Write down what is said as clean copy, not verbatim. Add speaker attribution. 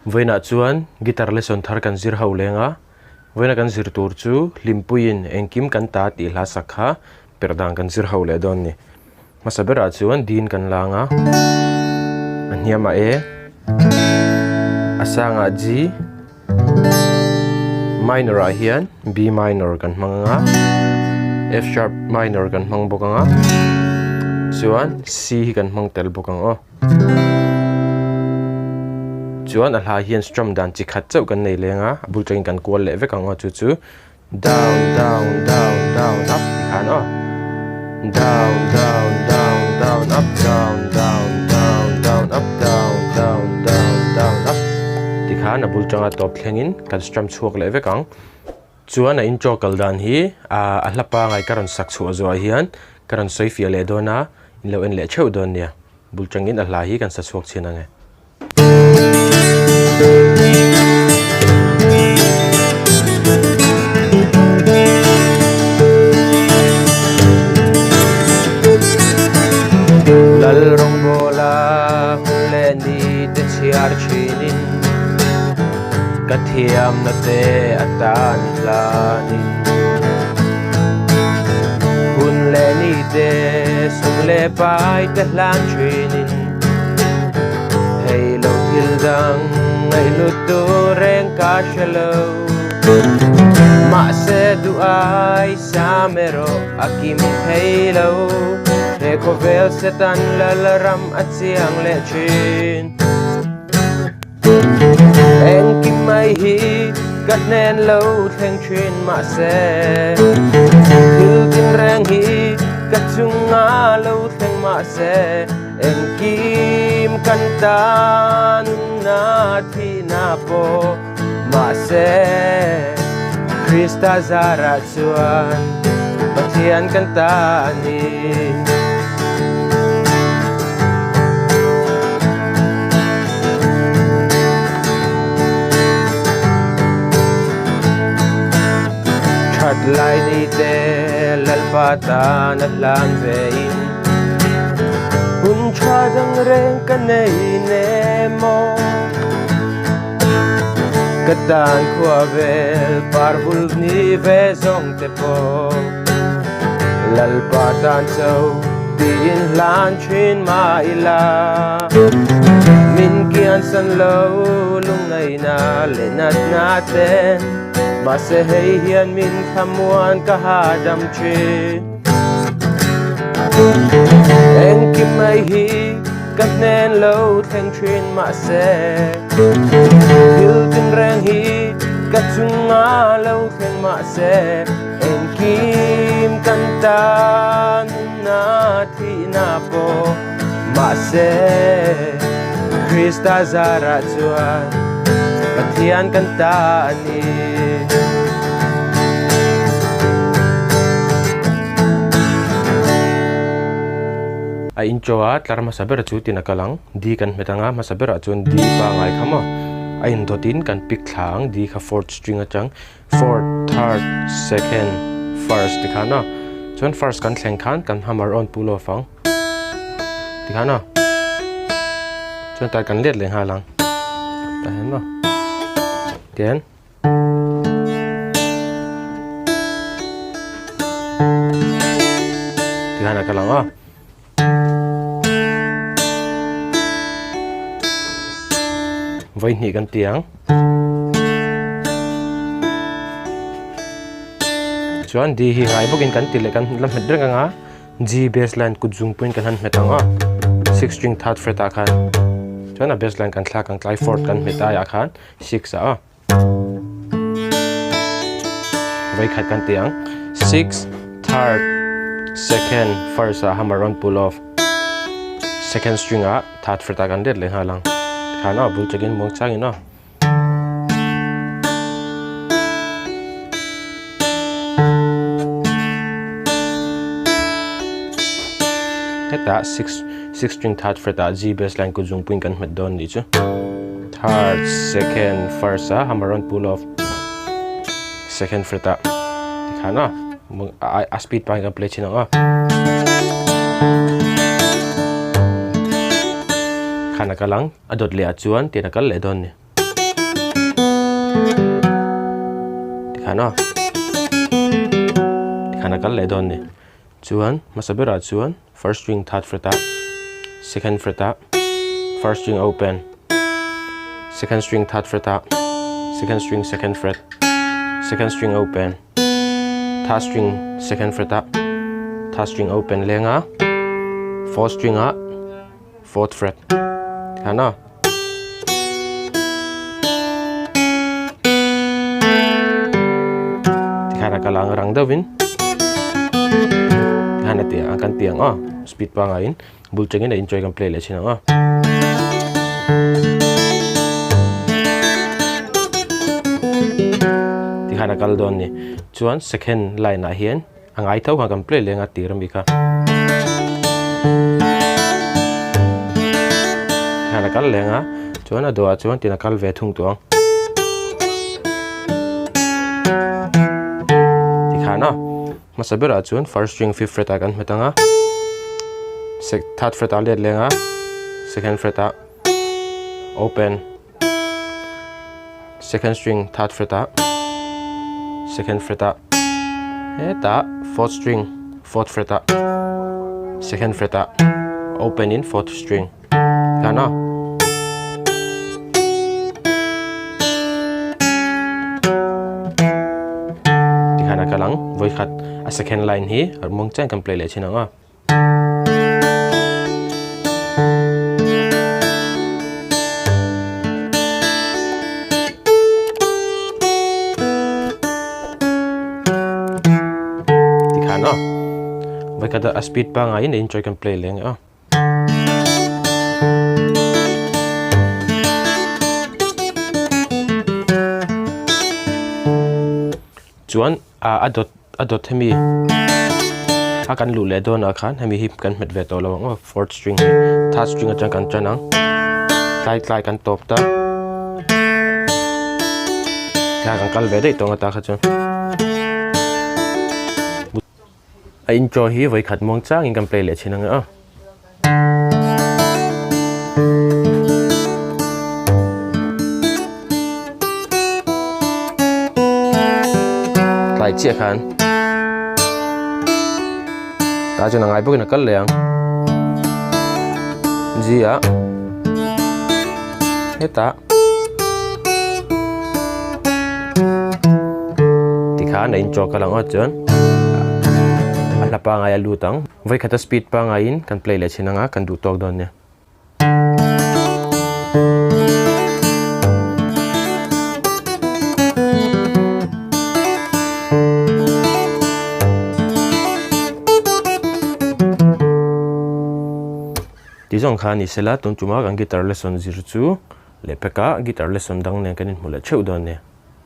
Speaker 1: Voina chuan guitar lesson thar kan zir ho lenga voina kan zir tur chu Hlimpuii Engkim kan ta ti hla sakha Perhdan kan zir ho le don ni masabera chuan din kan langa aniama e asanga G minor a hian B minor kan hmanga F sharp minor kan hmang bokanga chuan C kan hmang tel bokang chuan a hla hian strum dan chi khat chau kan nei lenga bul train kan kual le ve kang chu chu down down down down up tikhan down down down down up down down down down up down down down down up tikhan a bul tanga top thlengin kan strum chuak le ve kang chuan a intro kal dan hi a hlapa ngai karon sak chu zo hian karon soi fia le dona in lo en le cheu don nia bul tangin a hla hi kan sa chuak china nge lal rong bola le ni te chiar chinin kathiam na te atan lanin hun le ni te sung le pai te lan chinin hey lo thil dang ngai lu tu reng ka shalo ma se du ai samero akim hey lo he kovel setan lalaram at siang le chin Engkim mai hi kat nen lo theng chin ma se thil tin reng hi kat chunga lo theng ma se Engkim kan tan na thi na po ma se Krista zara chuan pathian kan ta ni lai ni te lalpata na lan vein hun cha dang reng kan nei ne mo katan khwa vel parvul ni ve zong te po lalpata chau tin lan chin ma ila min kian san lo lung ngai na le nat na ten ma se hei hian min khamuan ka hadam chin Engkim mai hi kat nen lo theng chin ma se thil tin reng hi kat chunga lo theng ma se Engkim kan tan na thi na po ma se Krista zara chuan pathian kan ta ni a intro a tlar masabera chu tinakalang di kan metanga masabera chun di pa ngai khama a in dotin kan pick thlang di kha fourth string atang fourth third second first dikhana chun first kan thleng khan kan hammer on pull off ang dikhana chun tar kan let le halang ta hen no then dikhana kalang với nhị căn tiếng chuan đi hi ngai bokin kan tile kan lam het reng anga G bassline ku jung point kan han metanga 6 string third fret a khan chuan a bassline kan thla kan klai fourth kan meta ya khan 6 a với khat kan tiếng 6 third second first a hammer on pull off second string a third fret a kan det le halang khana bul chagin mong changin no heta 6 string third fret a G bassline ku jung point kan met don ni chu third second first a hammer on pull off second fret a khana a speed pa ka play china khana kalang adot le achuan tinakal le don ni Tikana kal le don ni chuan masabera chuan first string third fret up, second fret up, first string open, second string third fret up, second string second fret, second string open, third string second fret up, third string open lenga, fourth string up, fourth fret. Tikana kalang rang dawin hana tiang akan tiang speed pa ngain bulchengin na enjoy kan play le china ti hana kal don ni chuan second line a hian angai thau kan play le nga tiram bika hana kal le nga chuan a do chuan tina kal ve thung tuang masabera chuan first string fifth fret akan metanga third fret a let lenga second fret a open second string third fret a second fret a eta fourth string fourth fret a second fret a open in fourth string kana dikana kalang voi khat a second line hi mong chang kan play le china dikana voi kada a speed pa ngai ne enjoy kan play le chuan adot hemi akan lu le don akhan hemi hip kan met ve to lo fourth string third string atang kan chanang klai kan top ta kan kal ve dei to ngata kha chon a enjoy hi voi khat mong chang in kan play le chinang klai che khan ta cho ngai bok na kal leang zia heta tikha na in chok kalang chon ala pa ngai lutang voi khata speed pa ngai in kan play le chinanga kan du tok don ne Tizong khan isela tun chuma kan guitar lesson zirchu lepeka guitar lesson dang ne kanin mula cheu don ne